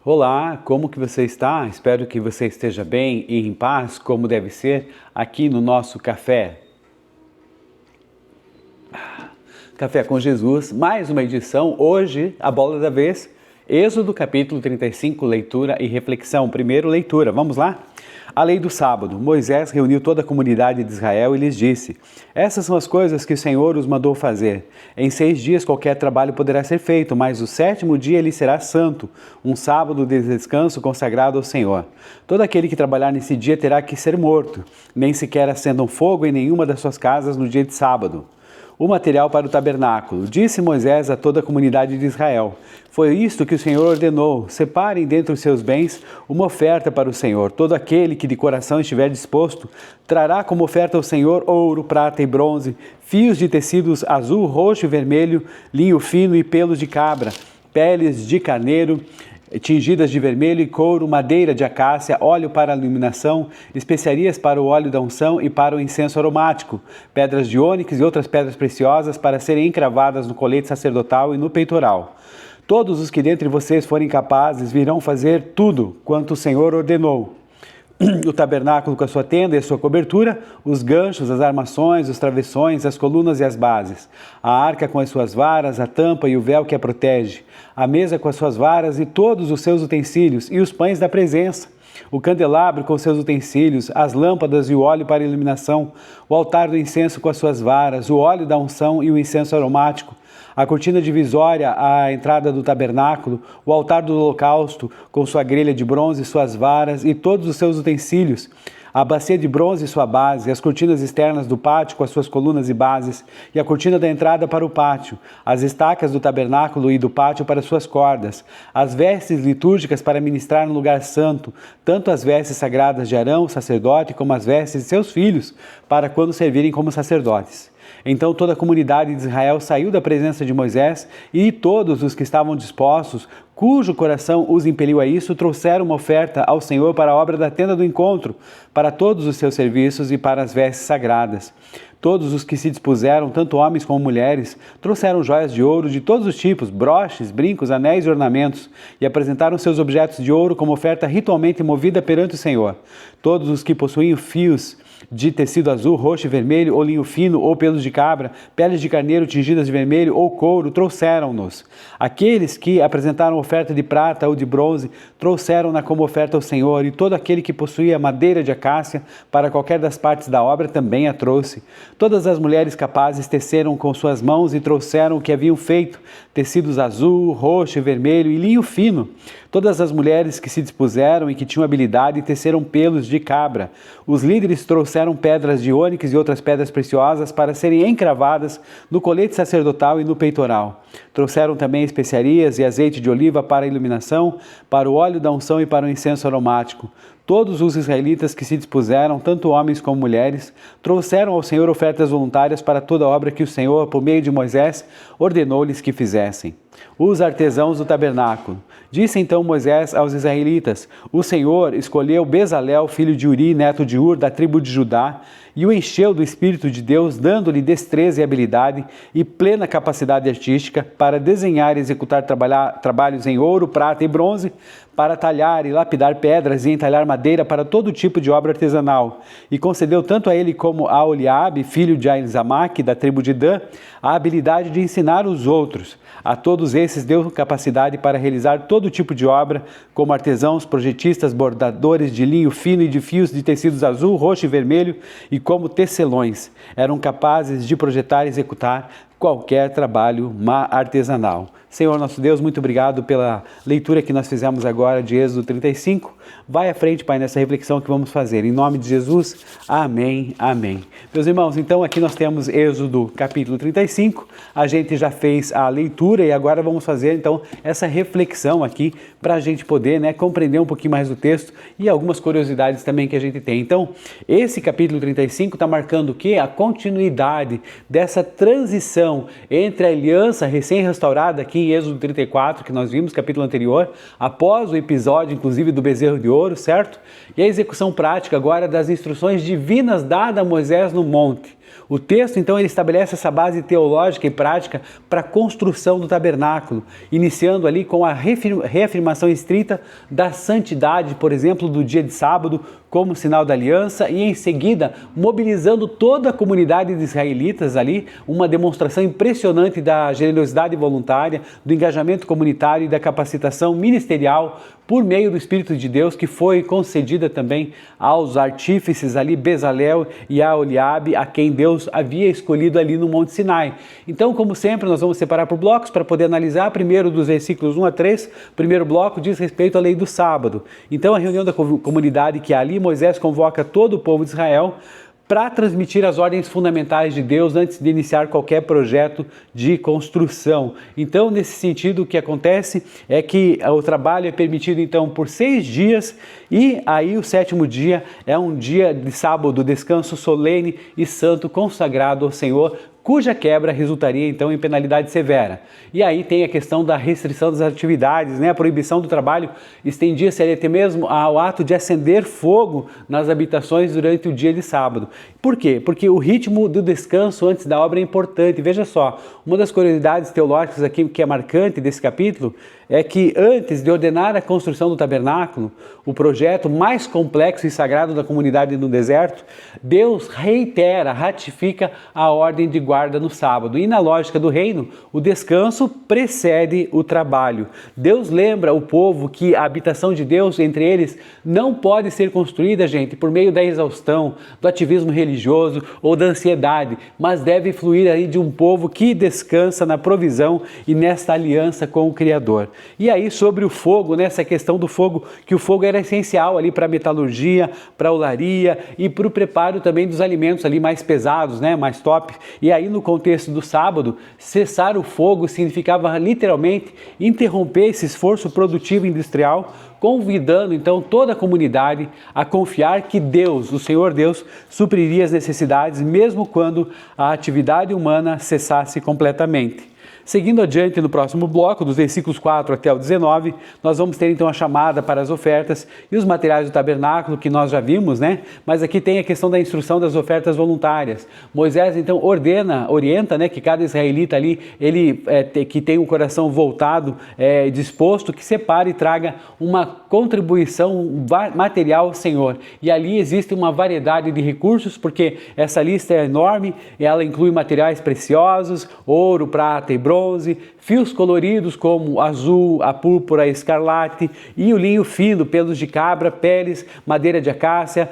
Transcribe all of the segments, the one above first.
Olá, como que você está? Espero que você esteja bem e em paz, como deve ser, aqui no nosso café. Café com Jesus, mais uma edição, hoje, a bola da vez, Êxodo capítulo 35, leitura e reflexão. Primeiro, leitura, vamos lá? A lei do sábado. Moisés reuniu toda a comunidade de Israel e lhes disse: essas são as coisas que o Senhor os mandou fazer. Em 6 dias qualquer trabalho poderá ser feito, mas o 7º dia ele será santo, um sábado de descanso consagrado ao Senhor. Todo aquele que trabalhar nesse dia terá que ser morto, nem sequer acendam fogo em nenhuma das suas casas no dia de sábado. O material para o tabernáculo. Disse Moisés a toda a comunidade de Israel: foi isto que o Senhor ordenou: separem dentre os seus bens uma oferta para o Senhor. Todo aquele que de coração estiver disposto trará como oferta ao Senhor ouro, prata e bronze, fios de tecidos azul, roxo e vermelho, linho fino e pelos de cabra, peles de carneiro tingidas de vermelho e couro, madeira de acácia, óleo para a iluminação, especiarias para o óleo da unção e para o incenso aromático, pedras de ônix e outras pedras preciosas para serem encravadas no colete sacerdotal e no peitoral. Todos os que dentre vocês forem capazes virão fazer tudo quanto o Senhor ordenou. O tabernáculo com a sua tenda e a sua cobertura, os ganchos, as armações, os travessões, as colunas e as bases, a arca com as suas varas, a tampa e o véu que a protege, a mesa com as suas varas e todos os seus utensílios, e os pães da presença, o candelabro com seus utensílios, as lâmpadas e o óleo para iluminação, o altar do incenso com as suas varas, o óleo da unção e o incenso aromático, a cortina divisória à entrada do tabernáculo, o altar do holocausto com sua grelha de bronze, suas varas e todos os seus utensílios, a bacia de bronze e sua base, as cortinas externas do pátio com as suas colunas e bases, e a cortina da entrada para o pátio, as estacas do tabernáculo e do pátio para suas cordas, as vestes litúrgicas para ministrar no lugar santo, tanto as vestes sagradas de Arão, sacerdote, como as vestes de seus filhos, para quando servirem como sacerdotes. Então toda a comunidade de Israel saiu da presença de Moisés, e todos os que estavam dispostos, cujo coração os impeliu a isso, trouxeram uma oferta ao Senhor para a obra da tenda do encontro, para todos os seus serviços e para as vestes sagradas. Todos os que se dispuseram, tanto homens como mulheres, trouxeram joias de ouro de todos os tipos, broches, brincos, anéis e ornamentos, e apresentaram seus objetos de ouro como oferta ritualmente movida perante o Senhor. Todos os que possuíam fios de tecido azul, roxo e vermelho, ou linho fino, ou pelos de cabra, peles de carneiro tingidas de vermelho, ou couro, trouxeram-nos. Aqueles que apresentaram oferta de prata ou de bronze, trouxeram-na como oferta ao Senhor, e todo aquele que possuía madeira de acácia, para qualquer das partes da obra, também a trouxe. Todas as mulheres capazes teceram com suas mãos e trouxeram o que haviam feito, tecidos azul, roxo e vermelho e linho fino. Todas as mulheres que se dispuseram e que tinham habilidade teceram pelos de cabra. Os líderes trouxeram pedras de ônix e outras pedras preciosas para serem encravadas no colete sacerdotal e no peitoral. Trouxeram também especiarias e azeite de oliva para a iluminação, para o óleo da unção e para o incenso aromático. Todos os israelitas que se dispuseram, tanto homens como mulheres, trouxeram ao Senhor ofertas voluntárias para toda a obra que o Senhor, por meio de Moisés, ordenou-lhes que fizessem. Os artesãos do tabernáculo. Disse então Moisés aos israelitas: o Senhor escolheu Bezalel, filho de Uri, neto de Ur, da tribo de Judá, e o encheu do Espírito de Deus, dando-lhe destreza e habilidade e plena capacidade artística para desenhar e executar trabalhos em ouro, prata e bronze, para talhar e lapidar pedras e entalhar madeira para todo tipo de obra artesanal. E concedeu tanto a ele como a Oliabe, filho de Aizamaque, da tribo de Dan, a habilidade de ensinar os outros. A todos esses deu capacidade para realizar todo tipo de obra, como artesãos, projetistas, bordadores de linho fino e de fios de tecidos azul, roxo e vermelho, e como tecelões. Eram capazes de projetar e executar qualquer trabalho artesanal. Senhor nosso Deus, muito obrigado pela leitura que nós fizemos agora de Êxodo 35. Vai à frente, Pai, nessa reflexão que vamos fazer. Em nome de Jesus, amém, amém. Meus irmãos, então aqui nós temos Êxodo capítulo 35. A gente já fez a leitura e agora vamos fazer então essa reflexão aqui para a gente poder compreender um pouquinho mais do texto e algumas curiosidades também que a gente tem. Então, esse capítulo 35 está marcando o quê? A continuidade dessa transição entre a aliança recém-restaurada aqui em Êxodo 34, que nós vimos, capítulo anterior, após o episódio, inclusive, do bezerro de ouro, certo? E a execução prática agora das instruções divinas dadas a Moisés no monte. O texto, então, ele estabelece essa base teológica e prática para a construção do tabernáculo, iniciando ali com a reafirmação estrita da santidade, por exemplo, do dia de sábado, como sinal da aliança, e em seguida mobilizando toda a comunidade de israelitas ali, uma demonstração impressionante da generosidade voluntária, do engajamento comunitário e da capacitação ministerial por meio do Espírito de Deus, que foi concedida também aos artífices ali, Bezalel e a Oliabe, a quem Deus havia escolhido ali no Monte Sinai. Então, como sempre, nós vamos separar por blocos para poder analisar. Primeiro, dos versículos 1 a 3, o primeiro bloco diz respeito à lei do sábado. Então, a reunião da comunidade que há ali, Moisés convoca todo o povo de Israel para transmitir as ordens fundamentais de Deus antes de iniciar qualquer projeto de construção. Então, nesse sentido, o que acontece é que o trabalho é permitido, então, por 6 dias, e aí o 7º dia é um dia de sábado, descanso solene e santo consagrado ao Senhor, cuja quebra resultaria então em penalidade severa. E aí tem a questão da restrição das atividades, né? A proibição do trabalho estendia-se até mesmo ao ato de acender fogo nas habitações durante o dia de sábado. Por quê? Porque o ritmo do descanso antes da obra é importante. Veja só, uma das curiosidades teológicas aqui que é marcante desse capítulo é que antes de ordenar a construção do tabernáculo, o projeto mais complexo e sagrado da comunidade no deserto, Deus ratifica a ordem de guarda no sábado. E na lógica do reino, o descanso precede o trabalho. Deus lembra o povo que a habitação de Deus entre eles não pode ser construída, gente, por meio da exaustão, do ativismo religioso ou da ansiedade, mas deve fluir aí de um povo que descansa na provisão e nesta aliança com o Criador. E aí sobre o fogo, nessa questão do fogo, que o fogo era essencial ali para a metalurgia, para a olaria e para o preparo também dos alimentos ali mais pesados, né, mais top. E aí no contexto do sábado, cessar o fogo significava literalmente interromper esse esforço produtivo industrial, convidando então toda a comunidade a confiar que Deus, o Senhor Deus, supriria as necessidades mesmo quando a atividade humana cessasse completamente. Seguindo adiante no próximo bloco, dos versículos 4 até o 19, nós vamos ter então a chamada para as ofertas e os materiais do tabernáculo que nós já vimos, né? Mas aqui tem a questão da instrução das ofertas voluntárias. Moisés então orienta, né, que cada israelita ali, que tem o coração voltado, disposto, que separe e traga uma contribuição material ao Senhor. E ali existe uma variedade de recursos, porque essa lista é enorme, ela inclui materiais preciosos, ouro, prata e bronze, fios coloridos como azul, a púrpura, a escarlate e o linho fino, pelos de cabra, peles, madeira de acácia,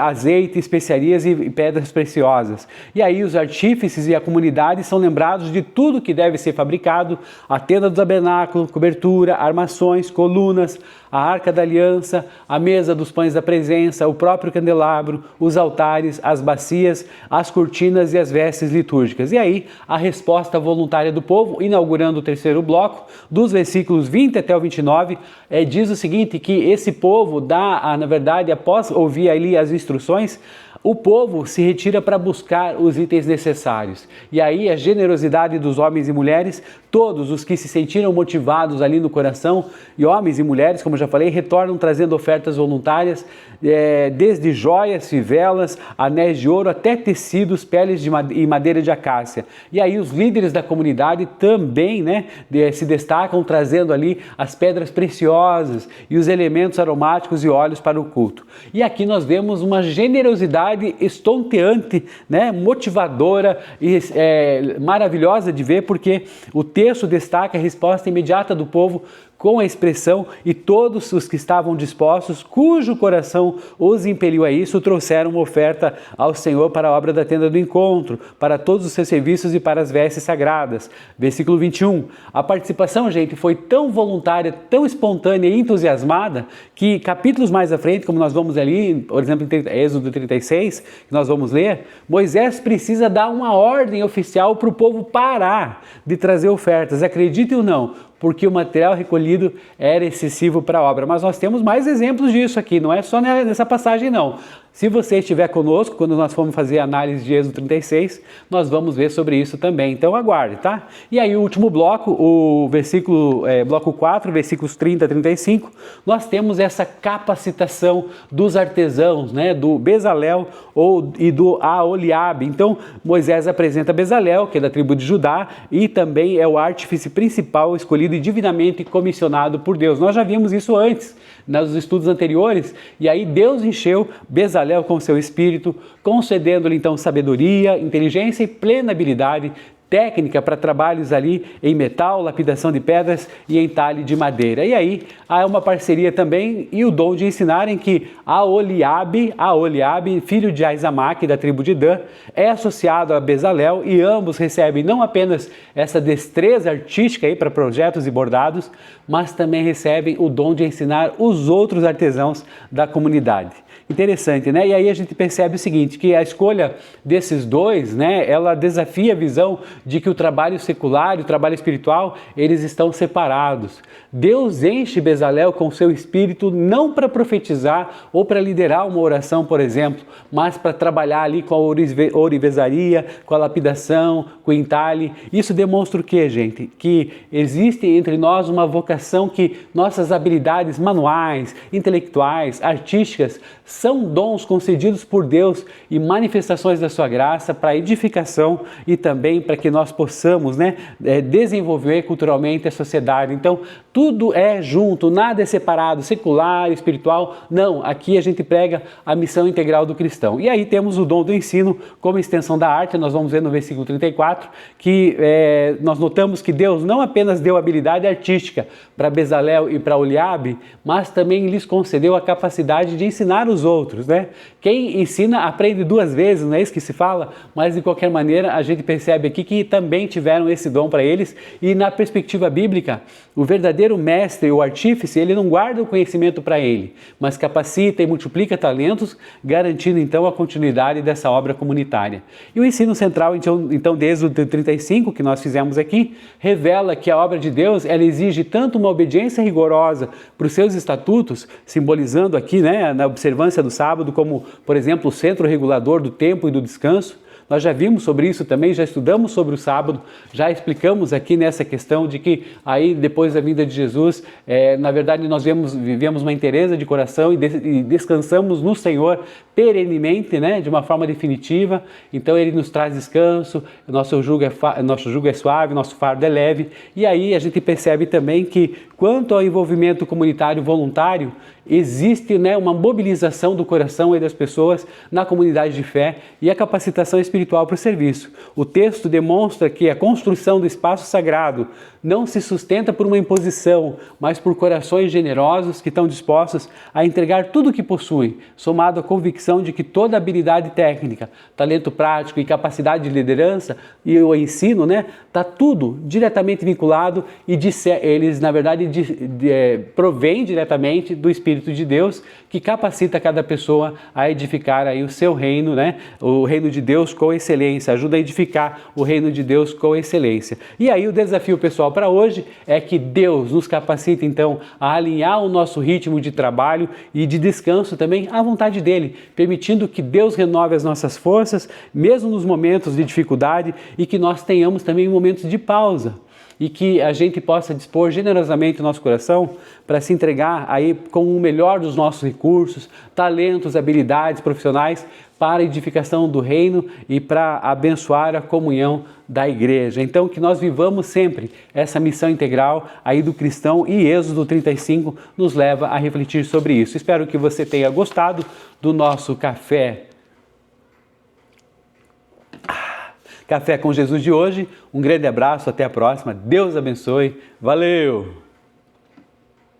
azeite, especiarias e pedras preciosas. E aí os artífices e a comunidade são lembrados de tudo que deve ser fabricado: a tenda do tabernáculo, cobertura, armações, colunas, a arca da aliança, a mesa dos pães da presença, o próprio candelabro, os altares, as bacias, as cortinas e as vestes litúrgicas. E aí a resposta voluntária do povo, inaugurando o 3º bloco, dos versículos 20 até o 29, diz o seguinte, que esse povo na verdade, após ouvir ali as instruções, o povo se retira para buscar os itens necessários. E aí a generosidade dos homens e mulheres, todos os que se sentiram motivados ali no coração, e homens e mulheres, como já falei, retornam trazendo ofertas voluntárias, desde joias, fivelas, anéis de ouro, até tecidos, peles e madeira de acácia. E aí os líderes da comunidade também, né, se destacam trazendo ali as pedras preciosas e os elementos aromáticos e óleos para o culto. E aqui nós vemos uma generosidade estonteante, né, motivadora e maravilhosa de ver, porque o texto destaca a resposta imediata do povo com a expressão: e todos os que estavam dispostos, cujo coração os impeliu a isso, trouxeram uma oferta ao Senhor para a obra da tenda do encontro, para todos os seus serviços e para as vestes sagradas. Versículo 21. A participação, gente, foi tão voluntária, tão espontânea e entusiasmada, que capítulos mais à frente, como nós vamos ali, por exemplo, em Êxodo 36, que nós vamos ler, Moisés precisa dar uma ordem oficial para o povo parar de trazer ofertas, acreditem ou não, porque o material recolhido era excessivo para a obra. Mas nós temos mais exemplos disso aqui, não é só nessa passagem não. Se você estiver conosco, quando nós formos fazer a análise de Êxodo 36, nós vamos ver sobre isso também. Então aguarde, tá? E aí o último bloco, o bloco 4, versículos 30 a 35, nós temos essa capacitação dos artesãos, né? Do Bezalel e do Aholiabe. Então Moisés apresenta Bezalel, que é da tribo de Judá, e também é o artífice principal escolhido e divinamente comissionado por Deus. Nós já vimos isso antes, nos estudos anteriores, e aí Deus encheu Bezalel com seu espírito, concedendo-lhe então sabedoria, inteligência e plena habilidade técnica para trabalhos ali em metal, lapidação de pedras e entalhe de madeira. E aí há uma parceria também e o dom de ensinarem que Aholiabe, filho de Aizamaque, da tribo de Dan, é associado a Bezalel e ambos recebem não apenas essa destreza artística aí para projetos e bordados, mas também recebem o dom de ensinar os outros artesãos da comunidade. Interessante, né? E aí a gente percebe o seguinte, que a escolha desses dois, né, ela desafia a visão de que o trabalho secular e o trabalho espiritual, eles estão separados. Deus enche Bezalel com seu espírito não para profetizar ou para liderar uma oração, por exemplo, mas para trabalhar ali com a ourivesaria, com a lapidação, com o entalhe. Isso demonstra o quê, gente? Que existe entre nós uma vocação que nossas habilidades manuais, intelectuais, artísticas, são dons concedidos por Deus e manifestações da sua graça para edificação e também para que nós possamos, né, desenvolver culturalmente a sociedade. Então, tudo é junto, nada é separado, secular, espiritual. Não, aqui a gente prega a missão integral do cristão. E aí temos o dom do ensino como extensão da arte. Nós vamos ver no versículo 34 que nós notamos que Deus não apenas deu habilidade artística para Bezalel e para Aholiabe, mas também lhes concedeu a capacidade de ensinar os outros, né? Quem ensina aprende duas vezes, não é isso que se fala? Mas de qualquer maneira a gente percebe aqui que também tiveram esse dom para eles e na perspectiva bíblica, o verdadeiro mestre, o artífice, ele não guarda o conhecimento para ele, mas capacita e multiplica talentos, garantindo então a continuidade dessa obra comunitária. E o ensino central, então desde o 35 que nós fizemos aqui, revela que a obra de Deus, ela exige tanto uma obediência rigorosa para os seus estatutos, simbolizando aqui, né, na observância do sábado, como, por exemplo, o centro regulador do tempo e do descanso. Nós já vimos sobre isso também, já estudamos sobre o sábado, já explicamos aqui nessa questão de que aí depois da vinda de Jesus, na verdade nós vivemos uma inteireza de coração e descansamos no Senhor perenemente, né, de uma forma definitiva. Então Ele nos traz descanso, nosso jugo é suave, nosso fardo é leve. E aí a gente percebe também que quanto ao envolvimento comunitário voluntário, existe, né, uma mobilização do coração e das pessoas na comunidade de fé e a capacitação espiritual para o serviço. O texto demonstra que a construção do espaço sagrado não se sustenta por uma imposição, mas por corações generosos que estão dispostos a entregar tudo o que possuem, somado à convicção de que toda habilidade técnica, talento prático e capacidade de liderança e o ensino, né, está tudo diretamente vinculado e eles, na verdade, provém diretamente do Espírito de Deus, que capacita cada pessoa a edificar aí o seu reino, né, o reino de Deus com excelência, ajuda a edificar o reino de Deus com excelência. E aí o desafio pessoal para hoje é que Deus nos capacita então a alinhar o nosso ritmo de trabalho e de descanso também à vontade dele, permitindo que Deus renove as nossas forças, mesmo nos momentos de dificuldade, e que nós tenhamos também momentos de pausa e que a gente possa dispor generosamente o nosso coração para se entregar aí com o melhor dos nossos recursos, talentos, habilidades profissionais para a edificação do reino e para abençoar a comunhão da igreja. Então que nós vivamos sempre essa missão integral aí do cristão, e Êxodo 35 nos leva a refletir sobre isso. Espero que você tenha gostado do nosso Café com Jesus de hoje. Um grande abraço, até a próxima. Deus abençoe. Valeu!